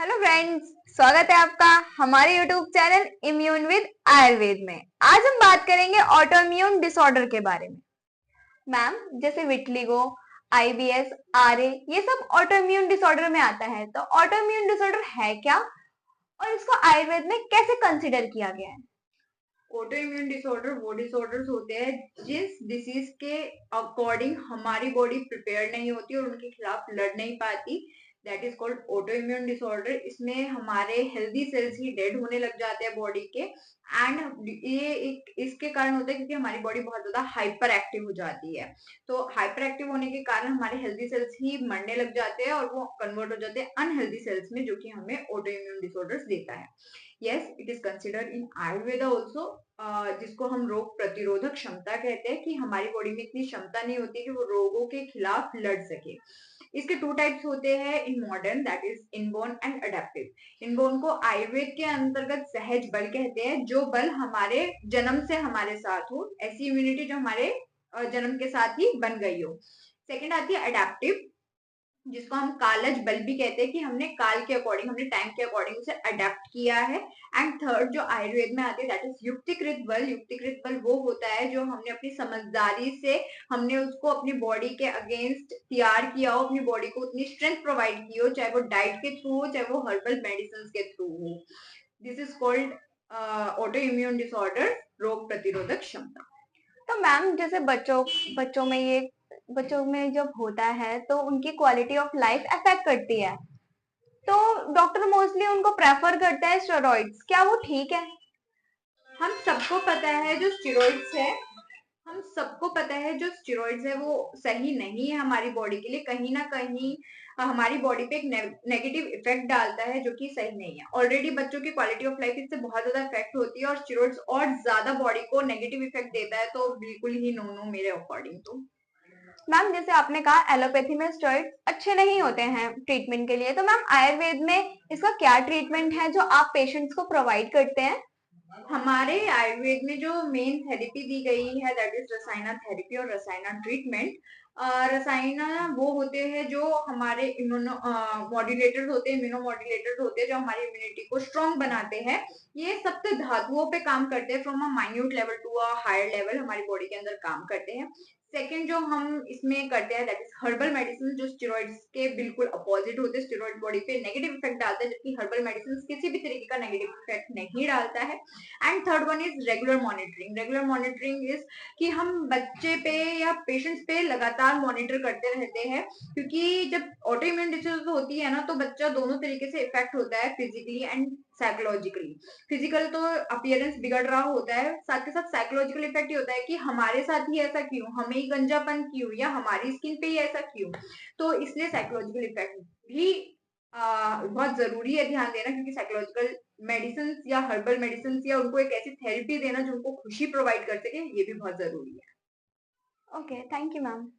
Hello friends, स्वागत है आपका हमारे YouTube channel immune with Ayurveda में। आज हम बात करेंगे ऑटो इम्यून डिसऑर्डर के बारे में। मैम, जैसे विटलिगो, आईबीएस, आरए, ये सब ऑटो इम्यून डिसऑर्डर में आता है। तो ऑटो इम्यून डिसऑर्डर है क्या और इसको आयुर्वेद में कैसे कंसिडर किया गया है? ऑटो इम्यून डिसऑर्डर वो डिसऑर्डर्स होते हैं जिस डिसीज के अकॉर्डिंग हमारी बॉडी प्रिपेयर नहीं होती और उनके खिलाफ लड़ नहीं पाती। That is called auto immune disorder. इसमें हमारे हेल्दी सेल्स ही डेड होने लग जाते हैं बॉडी के। एंड ये एक इसके कारण होता है क्योंकि हमारी बॉडी बहुत ज्यादा हाइपर एक्टिव हो जाती है। तो हाइपर एक्टिव होने के कारण हमारे हेल्दी सेल्स ही मरने लग जाते हैं और वो कन्वर्ट हो जाते हैं अनहेल्दी सेल्स में, जो कि हमें ऑटो इम्यून डिसऑर्डर्स देता है। Yes, it is considered in Ayurveda also, जिसको हम रोग प्रतिरोधक क्षमता कहते हैं, कि हमारी बॉडी में इतनी क्षमता नहीं होती कि वो रोगों के खिलाफ लड़ सके। इसके टू टाइप्स होते हैं in modern, that is inborn and adaptive. Inborn को आयुर्वेद के अंतर्गत सहज बल कहते हैं, जो बल हमारे जन्म से हमारे साथ हो, ऐसी इम्यूनिटी जो हमारे जन्म के साथ ही बन गई हो। सेकेंड आती है अडेप्टिव, जिसको हम कालज बल भी कहते हैं, कि हमने काल के अकॉर्डिंग, हमने टाइम के अकॉर्डिंग उसे अडेप्ट किया है। एंड थर्ड जो आयुर्वेद में आती है दैट इज युक्तिकृत बल। युक्तिकृत बल वो होता है जो हमने अपनी समझदारी से, हमने उसको अपनी बॉडी के अगेंस्ट तैयार किया हो, अपनी बॉडी को उतनी स्ट्रेंथ प्रोवाइड की हो, चाहे वो डाइट के थ्रू हो, चाहे वो हर्बल मेडिसिन के थ्रू हो। This is called auto immune disorder, रोग प्रतिरोधक क्षमता। तो मैम, जैसे बच्चों में ये बच्चों में जब होता है तो उनकी क्वालिटी ऑफ लाइफ अफेक्ट करती है। तो डॉक्टर मोस्टली उनको प्रेफर करता है स्टेरॉइड्स। क्या वो ठीक है? हम सबको पता है जो स्टेरॉइड्स है, हम सबको पता है जो स्टेरॉइड्स है वो सही नहीं है हमारी बॉडी के लिए। कहीं ना कहीं हमारी बॉडी पे एक नेगेटिव इफेक्ट डालता है, जो कि सही नहीं है। ऑलरेडी बच्चों की क्वालिटी ऑफ लाइफ इससे बहुत ज्यादा इफेक्ट होती है और स्टेरॉइड्स और ज्यादा बॉडी को नेगेटिव इफेक्ट देता है, तो बिल्कुल ही नो नो मेरे अकॉर्डिंग तो। मैम, जैसे आपने कहा एलोपैथी में स्टेरॉइड्स अच्छे नहीं होते हैं ट्रीटमेंट के लिए, तो मैम आयुर्वेद में इसका क्या ट्रीटमेंट है जो आप पेशेंट्स को प्रोवाइड करते हैं? हमारे आयुर्वेद में जो मेन थेरेपी दी गई है दैट इज रसायना थेरेपी और रसायना ट्रीटमेंट। रसायना वो होते हैं जो हमारे इम्यूनो मॉड्यूलेटर्स होते हैं, इम्यूनो मॉड्यूलेटर्स होते हैं जो हमारी इम्यूनिटी को स्ट्रांग बनाते हैं। ये सप्त धातुओं पे काम करते हैं, from a minute level to a higher level हमारी बॉडी के अंदर काम करते हैं। सेकेंड जो हम इसमें करते हैं दैट इज हर्बल मेडिसिन, जो स्टेरॉइड्स के बिल्कुल अपोजिट होते हैं। स्टेरॉइड बॉडी पे नेगेटिव इफेक्ट डालता है, जबकि हर्बल मेडिसिन किसी भी तरीके का नेगेटिव इफेक्ट नहीं डालता है। And third one is regular monitoring. Regular monitoring is कि हम बच्चे पे या पेशेंट्स पे लगातार मॉनिटर करते रहते हैं, क्योंकि जब ऑटो इम्यून डिसीज होती है ना, तो बच्चा दोनों तरीके से इफेक्ट होता है, फिजिकली एंड साइकोलॉजिकली। फिजिकल तो अपियरेंस बिगड़ रहा होता है, साथ के साथ साइकोलॉजिकल इफेक्ट ये होता है कि हमारे साथ ही ऐसा क्यों, हमें ही गंजापन क्यों, या हमारी स्किन पे ही ऐसा क्यों। तो इसलिए साइकोलॉजिकल इफेक्ट भी बहुत जरूरी है ध्यान देना, क्योंकि साइकोलॉजिकल मेडिसिन या हर्बल मेडिसिन या उनको एक ऐसी थेरेपी देना जो उनको खुशी प्रोवाइड कर सके, ये भी बहुत जरूरी है। Okay, thank you ma'am.